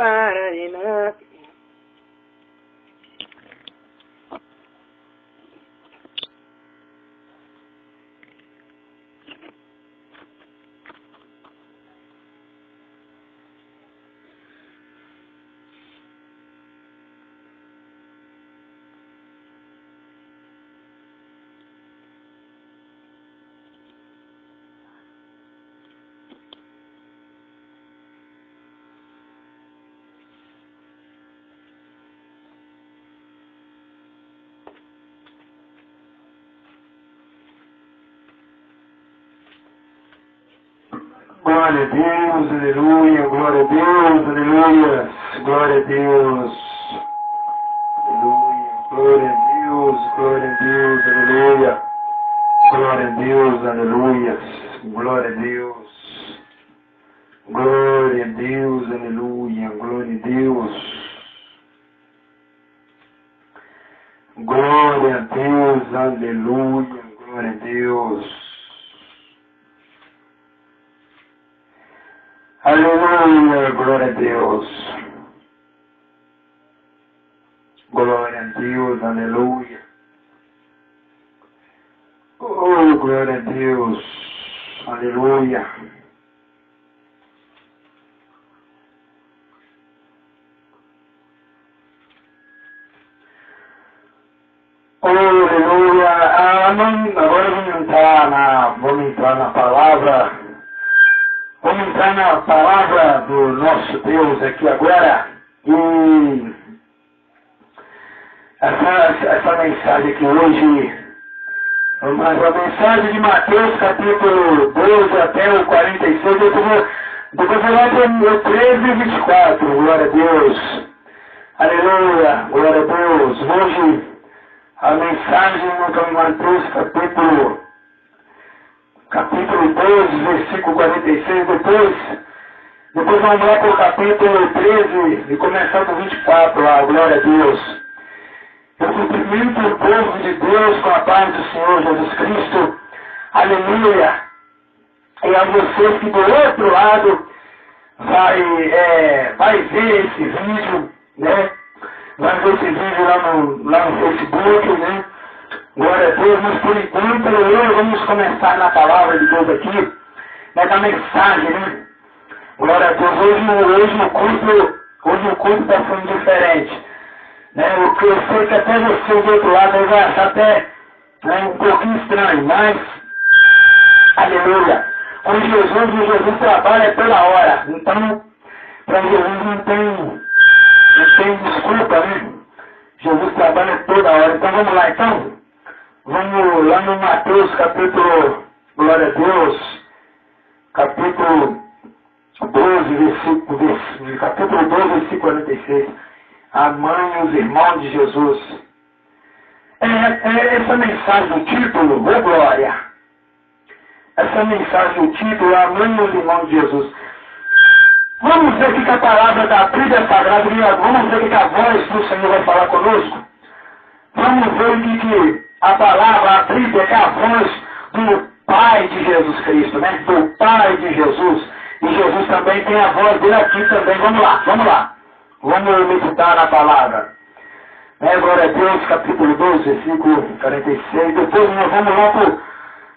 Paraná. Glória a Deus, aleluia, glória a Deus, aleluia, glória a Deus, aleluia, glória a Deus, glória a Deus, aleluia, glória a Deus, aleluia, glória a Deus, glória a Deus, aleluia, glória a Deus, glória a Deus, aleluia, glória a Deus. Aleluia, glória a Deus. Glória a Deus, aleluia. Oh, glória a Deus, aleluia. Oh, aleluia. Agora vamos entrar na palavra. Vamos entrar na palavra do nosso Deus aqui agora. E essa mensagem aqui hoje, a mensagem de Mateus capítulo 12 até o 46, depois eu vou o 13 e 24, glória a Deus. Aleluia, glória a Deus. Hoje a mensagem no Mateus capítulo 12, versículo 46, depois vamos lá para o capítulo 13 e começar do 24 lá, glória a Deus. Eu cumprimento o povo de Deus com a paz do Senhor Jesus Cristo, aleluia. E a vocês que do outro lado vai ver esse vídeo, né? Vai ver esse vídeo lá no Facebook, né? Glória a Deus, mas por enquanto vamos começar na palavra de Deus aqui, nessa mensagem, né? Glória a Deus, hoje o culto está sendo diferente, né? O que eu sei que até você do outro lado vai achar até um pouquinho estranho, mas, aleluia, com Jesus trabalha toda hora, então, para Jesus não tem desculpa, né? Jesus trabalha toda hora, então vamos lá, então. Vamos lá no Mateus capítulo, glória a Deus, capítulo 12, capítulo 12, versículo 46. A mãe e os irmãos de Jesus. Essa mensagem do título, ô glória. Essa mensagem do título, a mãe e os irmãos de Jesus. Vamos ver o que a palavra da Bíblia Sagrada, vamos ver o que a voz do Senhor vai falar conosco. Vamos ver o que a palavra, a Bíblia, é a voz do Pai de Jesus Cristo, né? Do Pai de Jesus. E Jesus também tem a voz dele aqui também. Vamos lá. Vamos meditar na palavra. Glória a Deus, capítulo 12, versículo 46. Depois nós vamos lá para o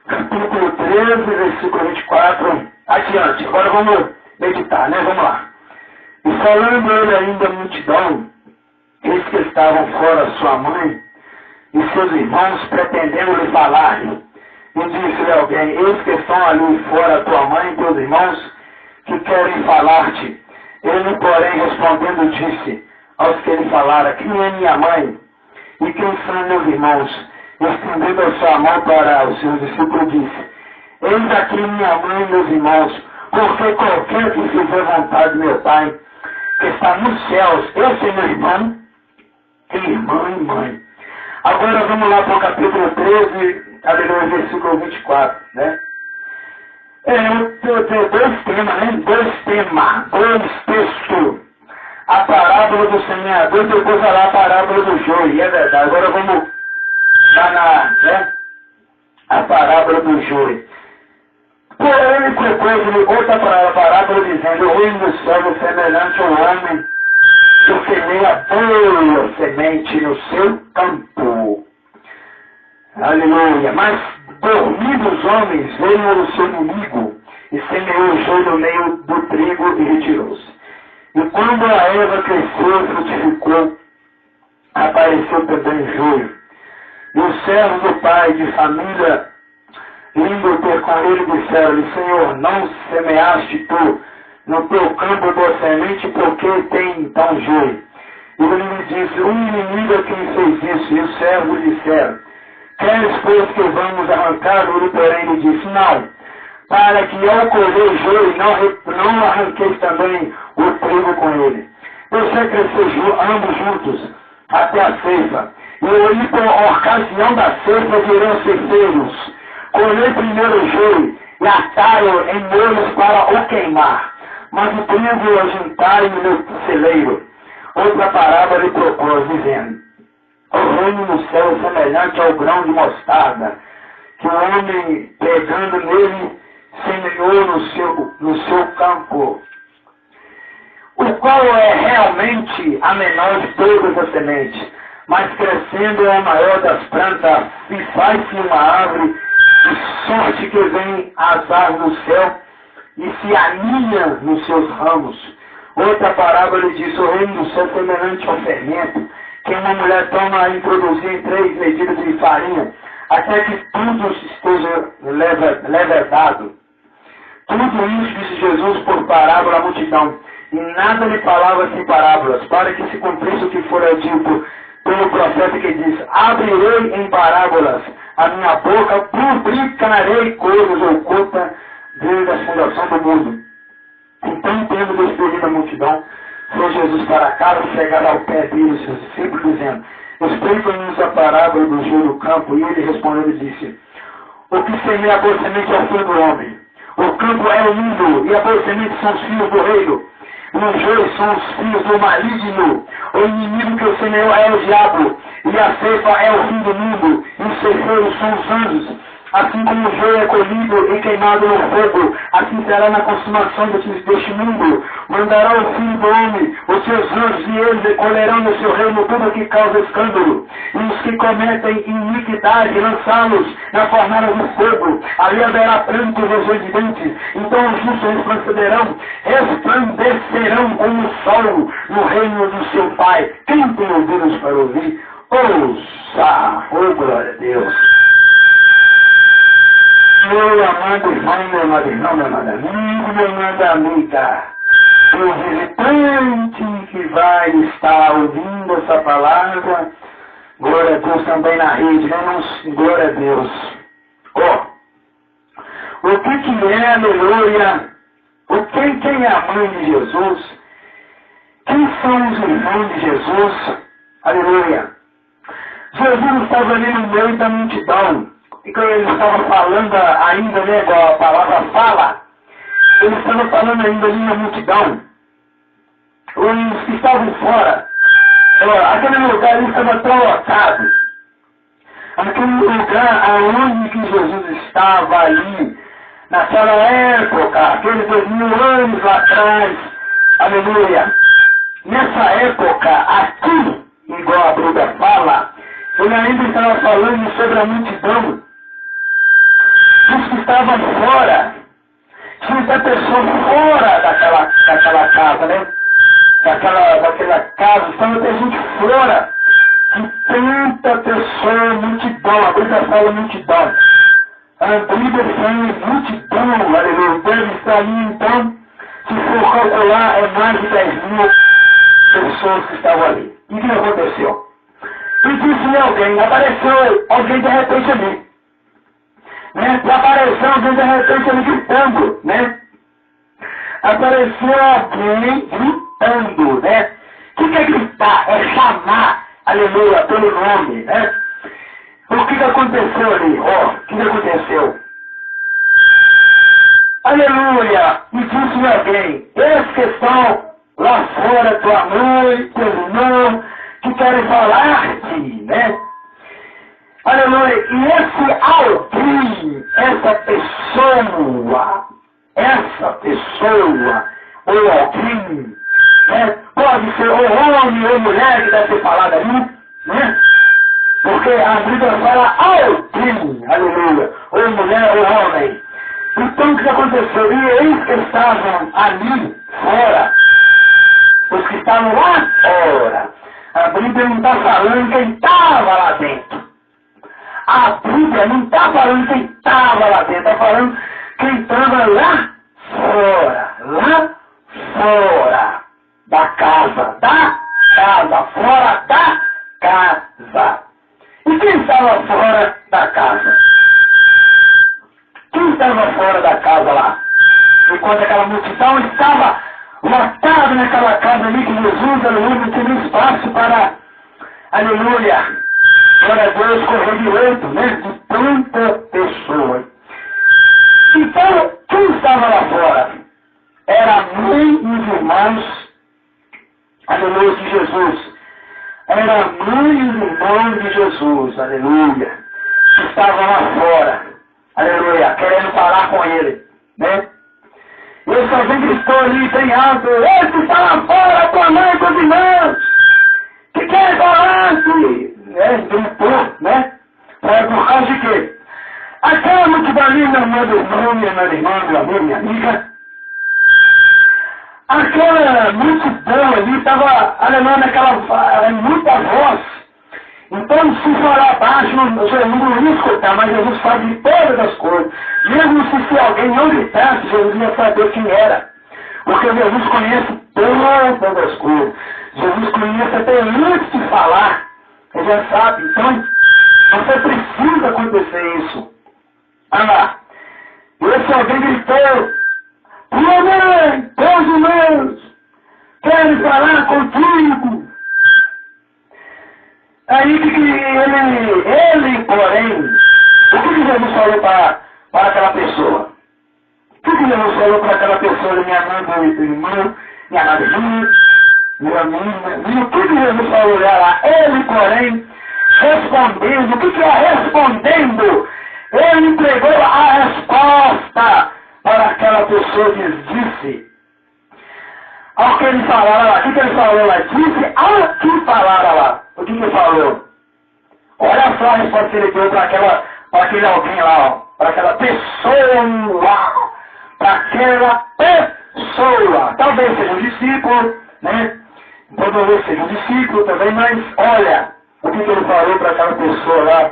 capítulo 13, versículo 24. Adiante. Agora vamos meditar, né? Vamos lá. E falando ele ainda a multidão, eis que estavam fora sua mãe e seus irmãos pretendendo lhe falar-lhe. E disse-lhe alguém, eis que estão ali fora tua mãe e teus irmãos que querem falar-te. Ele, porém, respondendo, disse aos que lhe falara, quem é minha mãe e quem são meus irmãos? Estendendo a sua mão para os seus discípulos, disse, eis aqui minha mãe e meus irmãos, porque qualquer que fizer vontade de meu Pai, que está nos céus, esse é meu irmão, irmã e mãe. Agora vamos lá para o capítulo 13, aleluia, versículo 24, né? Dois temas, né? Dois textos. A parábola do semeador e depois lá a parábola do joio, é verdade. Agora vamos lá a parábola do joio. Porém, propôs-lhe outra parábola dizendo, o reino dos céus é semelhante ao homem que semeia boa semente no seu campo. Aleluia. Mas dormindo os homens, veio o seu inimigo e semeou o joio no meio do trigo e retirou-se. E quando a erva cresceu e frutificou, apareceu também o joio. E os servos do pai de família, indo ter com ele, disseram-lhe: Senhor, não semeaste tu no teu campo tua semente, porque tem então joio? E ele lhe disse: um inimigo é quem fez isso. E os servos lhe disseram: queres, pois, que vamos arrancar? Ele, porém, lhe disse: não, para que ao colher joio não arranqueis também o trigo com ele. Deixai crescer ambos juntos até a ceifa. E aí, por ocasião da ceifa, virão ceifeiros. Colhei primeiro o joio e atai-o em molhos para o queimar, mas o trigo ajuntai no meu celeiro. Outra parábola lhe propôs, dizendo: o reino do céu é semelhante ao grão de mostarda, que o homem, pegando nele, semeou no seu campo, o qual é realmente a menor de todas as sementes, mas crescendo é a maior das plantas, e faz-se uma árvore, de sorte que vem as aves do céu e se aninha nos seus ramos. Outra parábola lhe disse: o reino do céu é semelhante ao fermento, que uma mulher toma a introduzir em 3 medidas de farinha, até que tudo esteja levedado. Tudo isso disse Jesus por parábola à multidão, e nada lhe falava sem parábolas, para que se cumprisse o que fora dito pelo profeta, que diz: abrirei em parábolas a minha boca, publicarei coisas ocultas desde a fundação do mundo. Então, tendo despedido a multidão, foi Jesus para casa, chegado ao pé dele, seus discípulos, dizendo: explica-nos a parábola do joio do campo. E ele respondeu e disse: o que semeia a boa semente é o filho do homem. O campo é o mundo, e a boa semente são os filhos do reino. E os joios são os filhos do maligno. O inimigo que o semeou é o diabo, e a ceifa é o fim do mundo, e os ceifeiros são os anjos. Assim como o joio é colhido e queimado no fogo, assim será na consumação deste mundo. Mandará o Filho do Homem, os seus anjos, e eles recolherão no seu reino tudo que causa escândalo. E os que cometem iniquidade, lançá-los na fornalha do fogo. Ali haverá pranto e ranger de dentes. Então os justos resplandecerão como o sol no reino do seu Pai. Quem tem ouvidos para ouvir, ouça. Oh, glória a Deus. Meu amado irmão, meu amado irmão, meu amado amigo, meu amado amiga, o visitante que vai estar ouvindo essa palavra, glória a Deus, também na rede, né? Glória a Deus. O que é, aleluia? Quem é a mãe de Jesus? Quem são os irmãos de Jesus? Aleluia. Jesus estava ali no meio da multidão. E quando ele estava falando ainda, né, a palavra fala, ele estava falando ainda ali na multidão. Os que estavam fora, aquele lugar ali estava tão lotado. Aquele lugar aonde que Jesus estava ali, naquela época, aqueles 2000 anos lá atrás, aleluia. Nessa época, aqui, igual a Bíblia fala, ele ainda estava falando sobre a multidão. Os que estavam fora, tinha até pessoas fora daquela casa, né? Daquela casa, estava até gente fora, de tanta pessoa, multidão, a Bíblia fala multidão. A Bíblia fala multidão, aleluia, deve estar ali então, se for calcular, é mais de 10.000 pessoas que estavam ali. E o que aconteceu? E disse alguém, apareceu alguém de repente ali. Né? Apareceu alguém de repente ali gritando, né? Apareceu alguém gritando, né? O que é gritar? É chamar, aleluia, pelo nome, né? O que aconteceu ali? O que aconteceu? Aleluia! E disse alguém, esses que estão lá fora, tua mãe, teu irmão, que querem falar-te, né? Aleluia! E esse alguém, essa pessoa, ou alguém, né? Pode pode ser ou homem ou mulher que deve ter falado ali, né? Porque a Bíblia fala alguém, aleluia, ou mulher ou homem. Então o que aconteceu? E eles que estavam ali fora, os que estavam lá fora, a Bíblia não está falando quem estava lá dentro. A Bíblia não está falando quem estava lá dentro, está falando quem estava lá fora da casa, fora da casa. E quem estava fora da casa? Quem estava fora da casa lá? Enquanto aquela multidão estava lotada naquela casa ali que Jesus, aleluia, não tinha espaço para, aleluia, glória a Deus, correr direito, né? De tanta pessoa. Então, quem estava lá fora? Era a mãe e os irmãos, aleluia, de Jesus. Era a mãe e os irmãos de Jesus, aleluia, que estavam lá fora, aleluia, querendo falar com ele, né? E ele só vem gritou ali bem alto: "Ei, que está lá fora, tua mãe e teus irmãos, que quer falar-te?" Gritou, né? Por causa de quê? Aquela multidão ali, meu irmão, minha irmã, meu amigo, minha amiga, aquela multidão ali estava, aleluia, naquela muita voz. Então, se falar baixo, você não ia escutar, mas Jesus sabe de todas as coisas. Mesmo se alguém não gritasse, Jesus ia saber quem era. Porque Jesus conhece todas as coisas. Jesus conhece até antes de falar. Ele já sabe. Então, você precisa acontecer isso. Olha lá. E esse alguém gritou: "Minha mãe, teus irmãos, querem falar contigo." Aí que ele, porém, o que Jesus falou para aquela pessoa? O que Jesus falou para aquela pessoa, minha mãe, meu irmão, minha madrinha, meu amigo? O que Jesus falou dela? Ele, porém, respondendo, o que é respondendo? Ele entregou a resposta para aquela pessoa que disse. Ao que ele falava lá, o que ele falou lá? Disse ao que falava lá. O que ele falou? Olha só a resposta que ele deu para aquele alguém lá, ó, para aquela pessoa. Para aquela pessoa. Talvez seja um discípulo, né? Talvez seja um discípulo também, mas olha o que ele falou para aquela pessoa lá.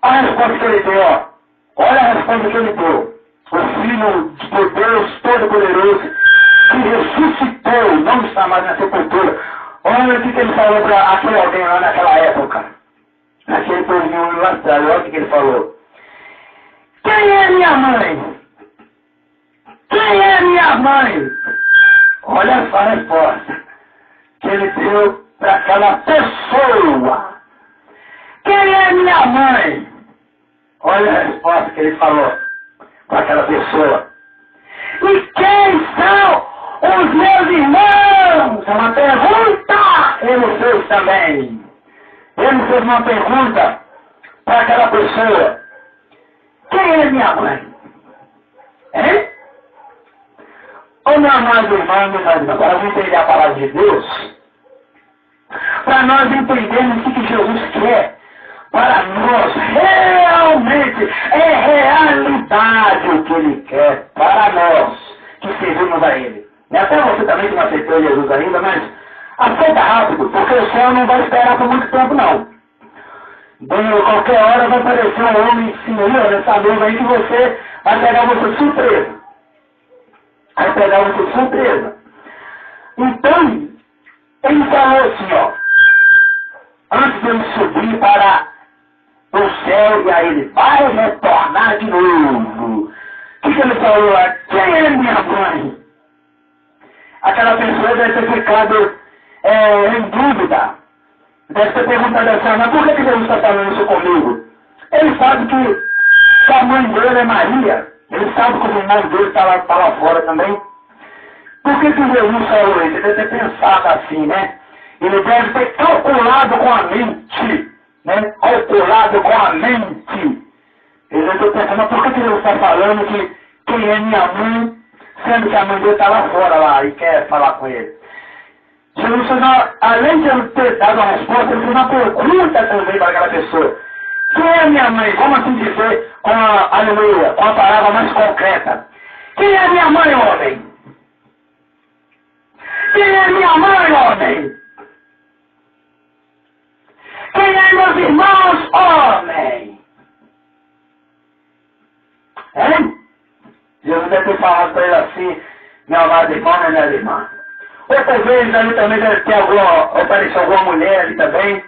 A resposta que ele deu, ó. Olha a resposta que ele deu. O Filho de Deus Todo-Poderoso, que ressuscitou, não está mais na sepultura. Olha o que ele falou para aquele alguém lá naquela época. Aquele povinho lá atrás, olha o que ele falou. Quem é minha mãe? Quem é minha mãe? Olha só a resposta que ele deu para aquela pessoa. Quem é minha mãe? Olha a resposta que ele falou para aquela pessoa. E quem são os meus irmãos? É uma pergunta. Ele fez também. Ele fez uma pergunta para aquela pessoa. Quem é minha mãe? Hein? Ô meu amado irmão, para nós entender a palavra de Deus, para nós entendermos o que Jesus quer para nós, realmente é realidade o que Ele quer para nós que servimos a Ele. E até você também que não aceitou Jesus ainda, mas aceita rápido, porque o céu não vai esperar por muito tempo não. Bem, qualquer hora vai aparecer um homem senhor nessa mesa aí que você vai pegar você de surpresa. Vai pegar você de surpresa. Então, ele falou assim, ó, antes de ele subir para o céu, e aí ele vai retornar de novo. O que ele falou lá? Quem é minha mãe? Aquela pessoa deve ter ficado em dúvida. Deve ter perguntado assim, mas por que Jesus está falando isso comigo? Ele sabe que a mãe dele é Maria. Ele sabe que o irmão dele está lá fora também. Por que Jesus falou isso? Ele deve ter pensado assim, né? Ele deve ter calculado com a mente. Né? Calculado com a mente. Ele deve ter pensado, mas por que Jesus está falando que quem é minha mãe, sendo que a mãe dele está lá fora lá e quer falar com ele? Jesus fez além de ele ter dado uma resposta, ele fez uma pergunta também para aquela pessoa. Quem é minha mãe? Vamos assim dizer, com a aleluia, com a palavra mais concreta. Quem é minha mãe, homem? Quem é minha mãe, homem? Quem é meus irmãos, homem? Hein? Jesus deve ter falado para ele assim, meu amado irmão, minha irmã. Outras vezes ali também deve ter apareceu alguma mulher ali também,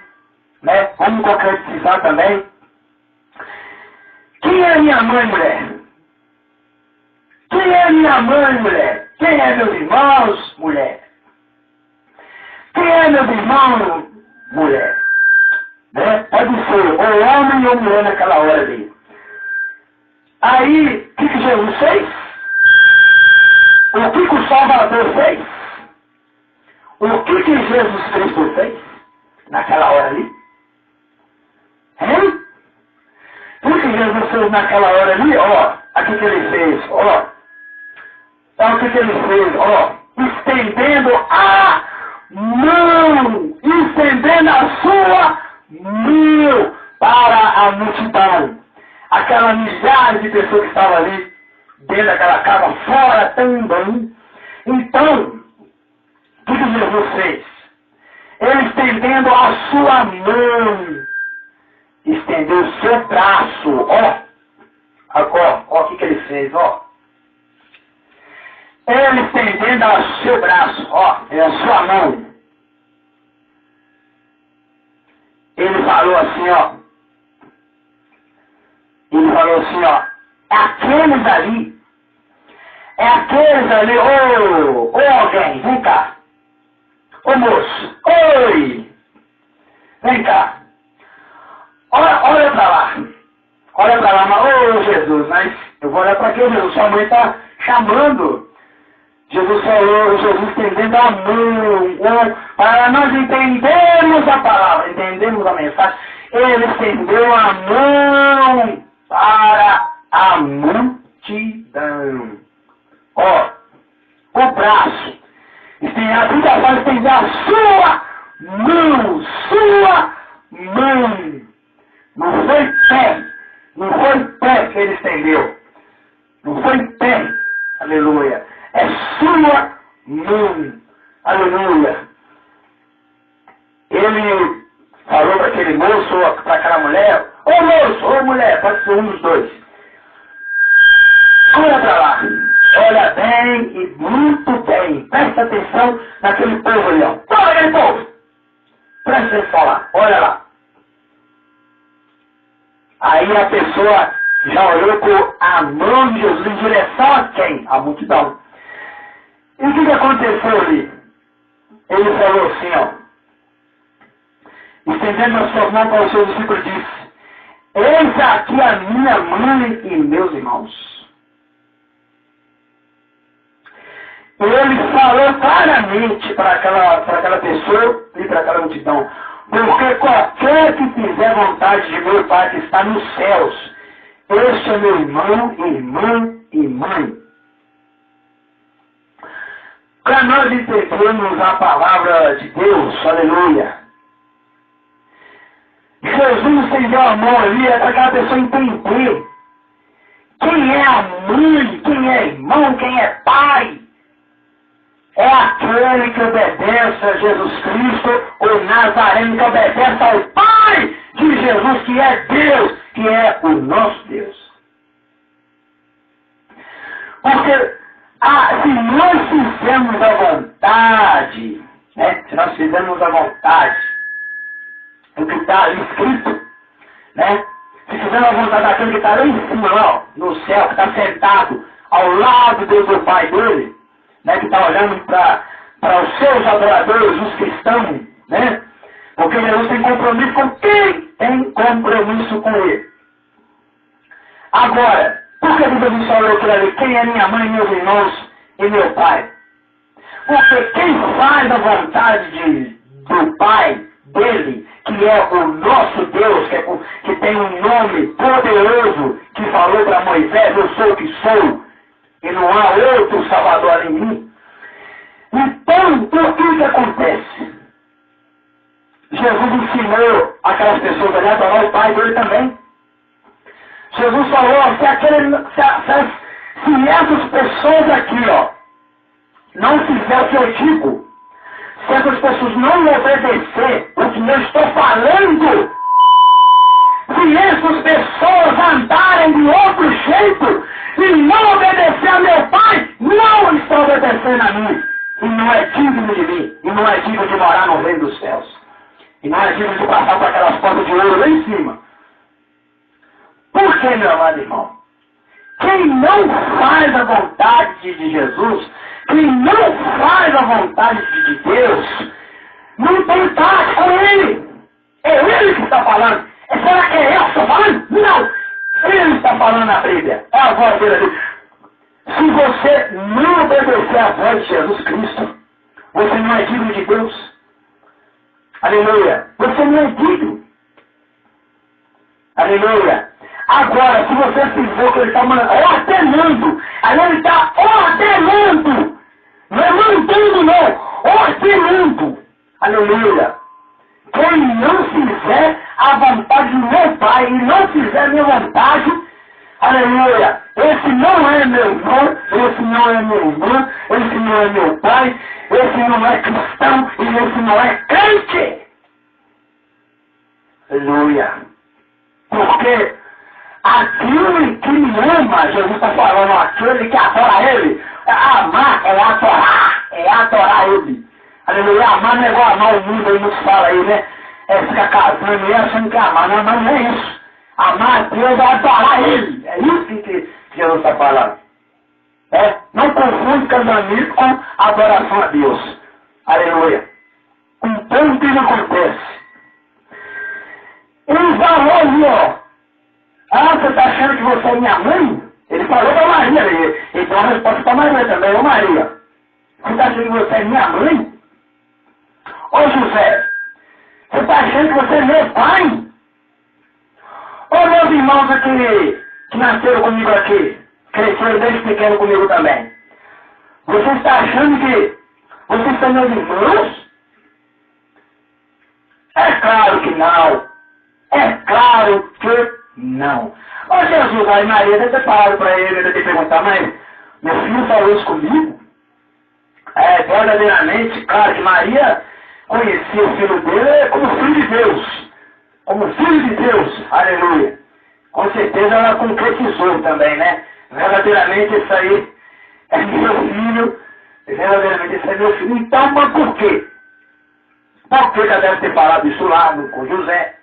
né? Vamos concretizar também. Quem é minha mãe, mulher? Quem é minha mãe, mulher? Quem é meus irmãos, mulher? Quem é meus irmãos, mulher? Né? Pode ser ou homem ou mulher naquela hora ali. Aí, o que Jesus fez? O que o Salvador fez? O que Jesus Cristo fez naquela hora ali? Hein? O que Jesus fez naquela hora ali? Ó, aqui que ele fez, ó. Olha o que ele fez, ó. Estendendo a mão, estendendo a sua mão para a multidão. Aquela milhares de pessoas que estavam ali, dentro daquela casa, fora também. Então, o que Jesus fez? Ele estendendo a sua mão, estendeu o seu braço, ó. Agora, ó o que ele fez, ó. Ele estendendo o seu braço, ó, é a sua mão. Ele falou assim, ó. Ele falou assim, ó. É aqueles ali, ô alguém, vem cá. Ô moço, oi, vem cá. Olha pra lá, mas, ô Jesus, mas eu vou olhar pra quê, Jesus? Sua mãe está chamando. Jesus falou, Jesus estendendo a mão, para nós entendermos a palavra, entendemos a mensagem. Ele estendeu a mão para a multidão. Ó, o braço. A Bíblia fala estender a sua mão. Não foi pé que ele estendeu. Não foi pé. Aleluia. É sua mão. Aleluia. Ele falou para aquele moço, ou para aquela mulher, ô moço, ô mulher, pode ser um dos dois. Olha para lá. Olha bem e muito bem. Presta atenção naquele povo ali, ó. Olha aquele povo. Presta atenção lá. Olha lá. Aí a pessoa já olhou com a mão de Jesus em direção a quem? A multidão. E o que aconteceu ali? Ele falou assim, ó. Estendendo a sua mão para os seus discípulos, disse: eis aqui a minha mãe e meus irmãos. Ele falou claramente para aquela pessoa e para aquela multidão: porque qualquer que fizer vontade de meu Pai que está nos céus, este é meu irmão, irmã e mãe. Para nós entendermos a palavra de Deus, aleluia. Jesus estendeu a mão ali para aquela pessoa entender quem é a mãe, quem é irmão, quem é pai. É aquele que obedece a Jesus Cristo, o Nazareno que obedece ao Pai de Jesus, que é Deus, que é o nosso Deus. Porque se nós fizermos a vontade, né? Se nós fizermos a vontade, o que está ali escrito, né? Se fizermos a vontade daquele que está lá em cima, ó, no céu, que está sentado ao lado de Deus, do Pai dele, né, que está olhando para os seus adoradores, os cristãos, né? Porque Jesus tem compromisso com quem tem compromisso com ele. Agora, por que Jesus falou aquilo ali? Quem é minha mãe, meus irmãos e meu pai? Porque quem faz a vontade do Pai dele, que é o nosso Deus, que tem um nome poderoso, que falou para Moisés: eu sou o que sou, e não há outro Salvador em mim. Então, o que acontece? Jesus ensinou aquelas pessoas ali a adorar o Pai dele também. Jesus falou, se essas pessoas aqui, ó, não fizer o que eu digo, se essas pessoas não obedecer o que eu estou falando, se essas pessoas andarem de outro jeito e não obedecer a meu Pai, não estão obedecendo a mim. E não é digno de mim. E não é digno de morar no reino dos céus. E não é digno de passar por aquelas portas de ouro lá em cima. Por que, meu amado irmão? Quem não faz a vontade de Jesus, quem não faz a vontade de Deus, não tem paz com Ele. É Ele que está falando. Será que é eu que estou falando? Não! Ele está falando na Bíblia. É a voz dele ali. Se você não obedecer à voz de Jesus Cristo, você não é digno de Deus. Aleluia. Você não é digno. Aleluia. Agora, se você fizer o que ele está ordenando, aí ele está ordenando. Não é mandando, não. Ordenando. Aleluia. Quem não fizer a vontade do meu Pai e não fizer a minha vontade, aleluia, esse não é meu irmão, esse não é minha irmã, esse não é meu pai, esse não é cristão e esse não é crente. Aleluia. Porque aquele que me ama, Jesus está falando, aquele que adora Ele, amar é adorar Ele. Aleluia, amar não é igual amar o mundo, aí nos fala aí, né? Fica casando e achando que é amar, não, mas não é isso. Amar a Deus é adorar Ele. É isso que Jesus está falando. Não confunde casamento com adoração a Deus. Aleluia. Então o que acontece? Ele falou ali, ó. Você está achando que você é minha mãe? Ele falou para Maria ali. Ele deu uma resposta para Maria também. Ô Maria, você está achando que você é minha mãe? Ô José, você está achando que você é meu pai? Ô meus irmãos aqui, que nasceram comigo aqui, cresceram desde pequeno comigo também. Você está achando que vocês são meus irmãos? É claro que não. É claro que não. Ô Jesus, aí Maria deve ter falado para ele, deve ter perguntado, mas meu filho falou isso comigo? Verdadeiramente, claro que Maria conhecia o filho dele como filho de Deus. Como filho de Deus, aleluia. Com certeza ela concretizou também, né? Verdadeiramente isso aí é meu filho, verdadeiramente isso é meu filho. Então, mas por quê? Por que ela deve ter falado isso lá com José?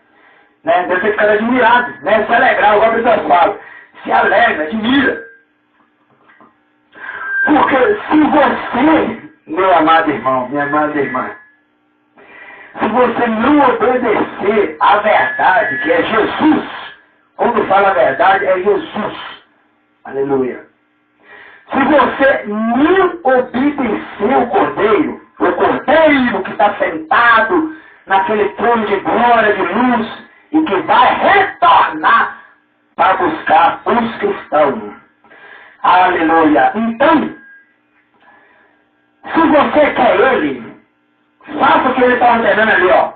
Né? Deve ter ficado admirado, né? Se alegrar, igual a Bíblia fala. Se alegra, admira. Porque se você, meu amado irmão, minha amada irmã, se você não obedecer à verdade, que é Jesus, quando fala a verdade, é Jesus. Aleluia. Se você não obedecer o Cordeiro que está sentado naquele trono de glória, de luz, e que vai retornar para buscar os cristãos. Aleluia. Então, se você quer Ele, faça o que Ele está ordenando ali, ó.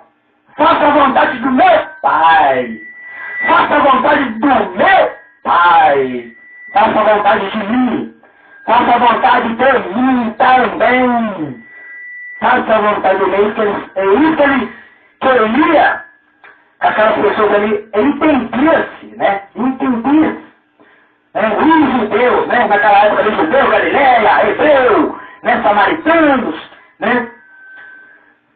Faça a vontade do meu Pai. Faça a vontade do meu Pai. Faça a vontade de mim. Faça a vontade de mim também. Faça a vontade de mim. É isso que ele queria. Aquelas pessoas ali, entendia-se, né? Entendia-se. Os judeus, né? Naquela época ali, judeu, Galileia, hebreu, né? Samaritanos, né?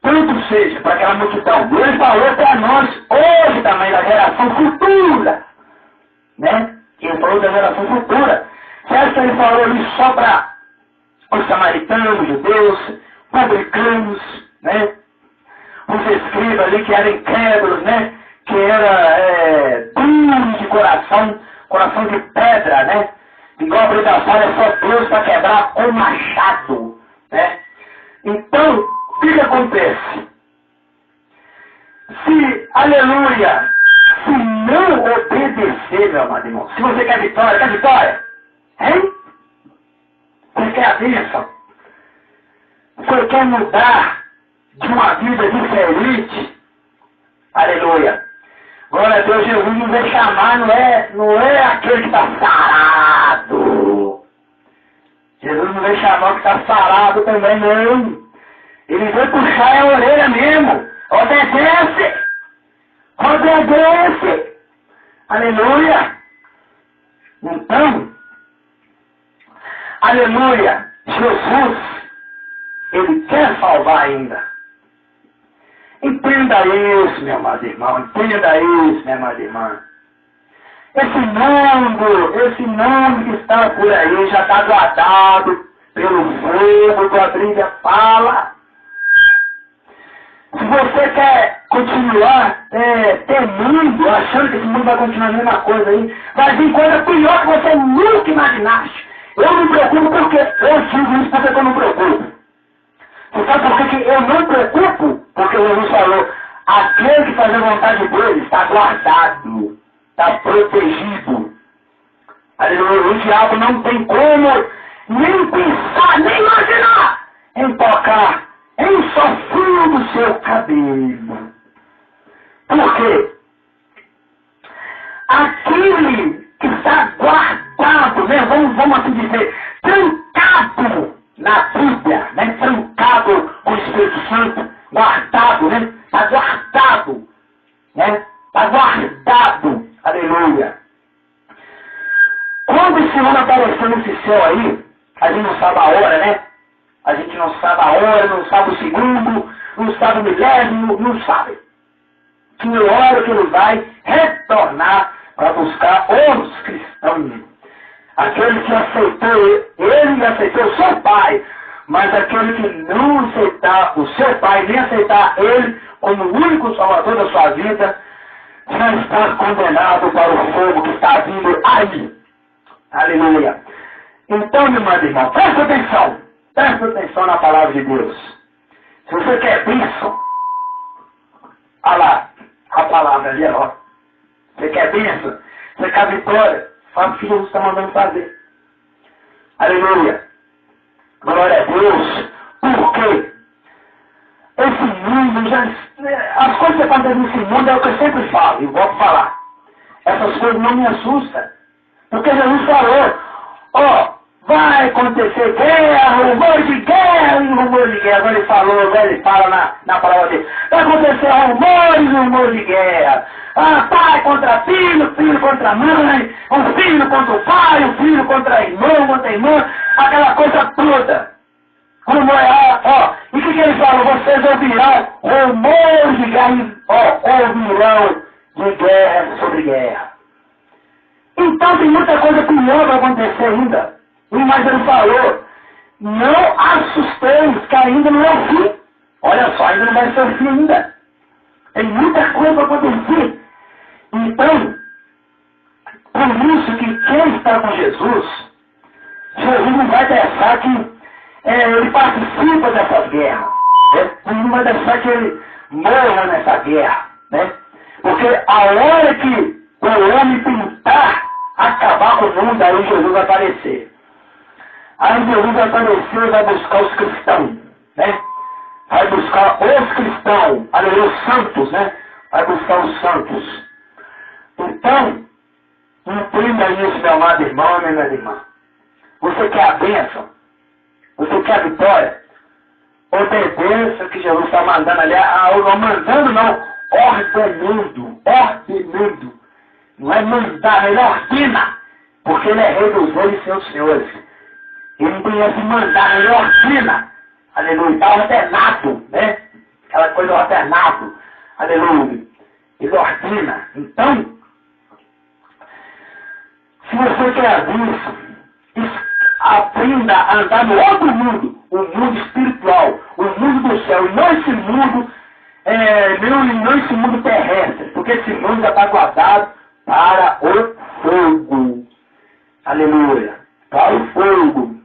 Tanto seja para aquela multidão. Ele falou para nós hoje também da geração futura, né? Ele falou da geração futura. Certo que ele falou ali só para os samaritanos, judeus, publicanos, né? Os escribas ali que eram incrédulos, né? Que era duros de coração, coração de pedra, né? Igual a Bíblia fala, é só Deus para quebrar com machado, né? Então, o que acontece? Se, aleluia, se não obedecer, meu amado irmão, se você quer vitória? Hein? Você quer a bênção? Você quer mudar de uma vida diferente? Aleluia. Glória a Deus, Jesus nos vai chamar, não é aquele que está sarado. Jesus não vai chamar o que está sarado também, não. Ele vai puxar a orelha mesmo. Obedece. Obedece. Aleluia. Então, aleluia, Jesus, Ele quer salvar ainda. Entenda isso, meu amado irmão, entenda isso, minha amada irmã. Esse mundo que está por aí já está guardado pelo fogo que a Bíblia fala. Se você quer continuar temendo, achando que esse mundo vai continuar a mesma coisa aí, vai vir coisa pior que você nunca imaginaste. Eu me preocupo porque eu digo isso porque eu não me preocupo. Você sabe por que eu não me preocupo? Porque Jesus falou, aquele que faz a vontade dele está guardado, está protegido. Aleluia, o diabo não tem como nem pensar, nem imaginar em tocar em só fio do seu cabelo. Por quê? Aquele que está guardado, né? Vamos assim dizer, trancado na Bíblia, né? Trancado com o Espírito Santo, guardado, né? Está guardado, né? Está guardado, aleluia. Quando esse homem apareceu nesse céu aí, a gente não sabe a hora, né? A gente não sabe a hora, não sabe o segundo, não sabe o milésimo, não sabe. Que hora que ele vai retornar para buscar os cristãos. Aquele que aceitou ele aceitou o seu pai, mas aquele que não aceitar o seu pai, nem aceitar ele como o único salvador da sua vida, já está condenado para o fogo que está vindo aí. Aleluia. Então, meu irmão, presta atenção na palavra de Deus. Se você quer bênção, olha lá, a palavra ali, ó. Você quer bênção? Você quer vitória? Faz o que Jesus está mandando fazer. Aleluia. Glória a Deus. Por quê? Esse mundo já... As coisas que acontecem nesse mundo é o que eu sempre falo, e volto a falar. Essas coisas não me assustam. Porque Jesus falou, ó, vai acontecer guerra, rumor de guerra e rumor de guerra. Agora ele fala na palavra dele. Vai acontecer rumor de guerra. Ah, pai contra filho, filho contra mãe, um filho contra o pai, um filho contra irmão, aquela coisa toda. Ó, e o que ele fala? Vocês ouvirão rumor de guerra, ouvirão de guerra sobre guerra. Então tem muita coisa pior para acontecer ainda. Mas ele falou, não assusteis, que ainda não é o fim. Olha só, ainda não vai ser o fim ainda. Tem muita coisa para acontecer. Então, por isso que quem está com Jesus não vai deixar que ele participe dessas guerras. Né? Não vai deixar que ele morra nessa guerra. Né? Porque a hora que o homem tentar acabar com o mundo, aí Jesus vai aparecer. Aí Jesus vai aparecer e vai buscar os cristãos, né? Vai buscar os cristãos, aleluia, os santos, né? Vai buscar os santos. Então, imprima isso, meu amado irmão, minha amada irmã. Você quer a bênção? Você quer a vitória? Obedeça o que Jesus está mandando ali. Mandando não, ordenando. Não é mandar, ele ordena. Porque ele é rei dos reis e seus senhores. Ele não conhece mandar, ele ordena. Aleluia. Está ordenado, né? Aquela coisa ordenado. Aleluia. Ele ordena. Então, se você quer a bênção, aprenda a andar no outro mundo, o mundo espiritual, o mundo do céu, e não esse mundo, não esse mundo terrestre, porque esse mundo já está guardado para o fogo. Aleluia. Para o fogo.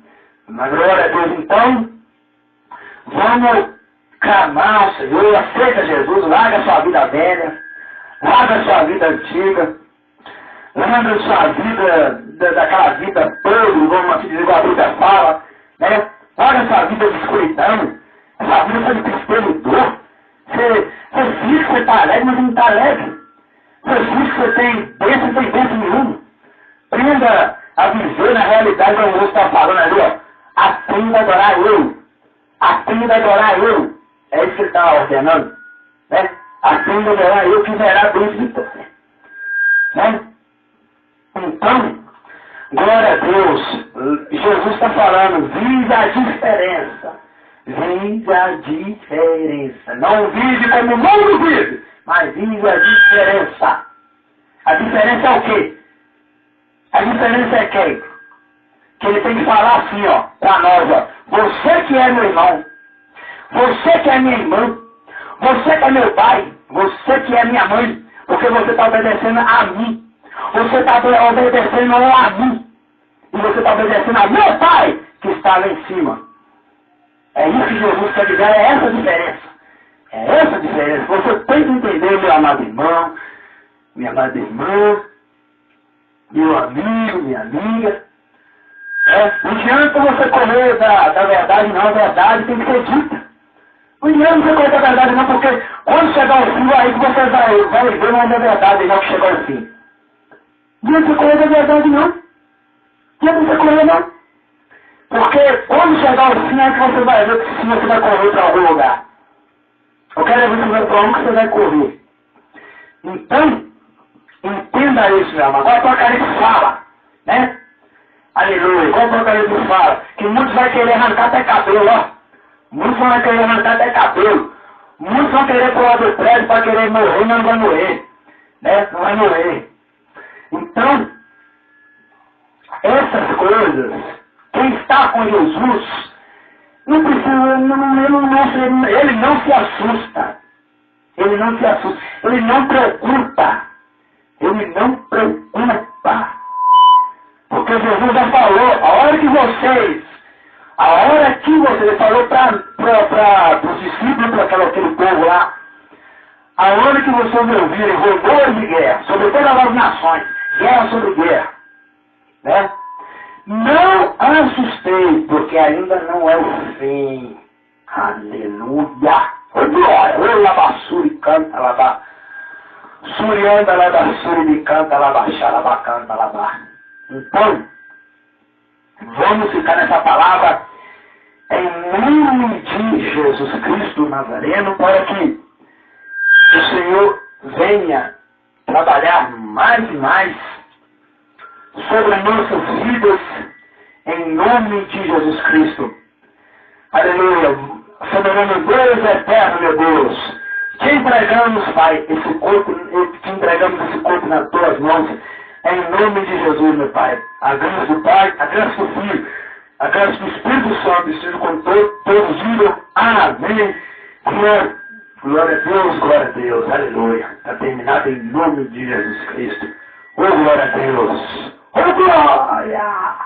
Na glória a Deus, então, vamos clamar ao Senhor, aceita Jesus, larga a sua vida velha, larga a sua vida antiga, larga a sua vida, daquela vida podre, vamos assim dizer, igual a Bíblia fala, né? Larga a sua vida de escuridão, essa vida de tristeza e dor. Você fica, você parece alegre, mas não está alegre. Jesus, que você tem bênção nenhuma. Aprenda a viver na realidade como você está falando ali, ó. Aprenda a adorar eu. Aprenda a adorar eu. É isso que ele está ordenando. Né? Aprenda a adorar eu, que verá bênção de você. Né? Então, glória a Deus. Jesus está falando, vive a diferença. Vive a diferença. Não vive como o mundo vive, mas vive a diferença. A diferença é o quê? A diferença é quem? Que ele tem que falar assim, ó, para nós, ó. Você que é meu irmão, você que é minha irmã, você que é meu pai, você que é minha mãe, porque você está obedecendo a mim. Você está obedecendo a mim. E você está obedecendo a meu pai, que está lá em cima. É isso que Jesus quer dizer, é essa a diferença. É essa a diferença. Você tem que entender, meu amado irmão, minha amada irmã, meu amigo, minha amiga. Não adianta você correr da verdade, não. A verdade tem que ser dita. Não adianta você correr da verdade, não, porque quando chegar o fim, aí que você vai ver uma da verdade, não que chegou ao fim. Não adianta você correr da verdade, não. Não adianta você correr, não. Porque quando chegar o fim, é que você vai ver se você vai correr para algum lugar. Eu quero ver para onde você vai correr. Então, entenda isso, meu amado. Agora o Apocalipse fala, né? Aleluia. Igual o Apocalipse fala, que muitos vão querer arrancar até cabelo, ó. Muitos vão querer arrancar até cabelo. Muitos vão querer pular do prédio para querer morrer, mas não vai morrer. Né? Não vai morrer. Então, essas coisas, quem está com Jesus, não precisa, ele não se assusta. Ele não se assusta. Ele não preocupa. Ele não preocupa. Porque Jesus já falou, a hora que vocês falou para os discípulos, para aquele povo lá, a hora que vocês ouvirem rumores de guerra, sobre todas as nações, guerra sobre guerra, né? Não assustei, porque ainda não é o fim. Aleluia! Ô glória! Ô labassuri canta, labá. Surianda, labassuri canta, labaxá, labacanta, labá. Então, vamos ficar nessa palavra em nome de Jesus Cristo Nazareno, para que o Senhor venha trabalhar mais e mais sobre nossas vidas, em nome de Jesus Cristo. Aleluia. Soberano Deus eterno, meu Deus, te entregamos, Pai, esse corpo nas tuas mãos, em nome de Jesus, meu Pai. A graça do Pai, a graça do Filho, a graça do Espírito Santo, esteja com todos digam amém. Glória a Deus, aleluia. Está terminado em nome de Jesus Cristo. Oh, glória a Deus. Oh, glória!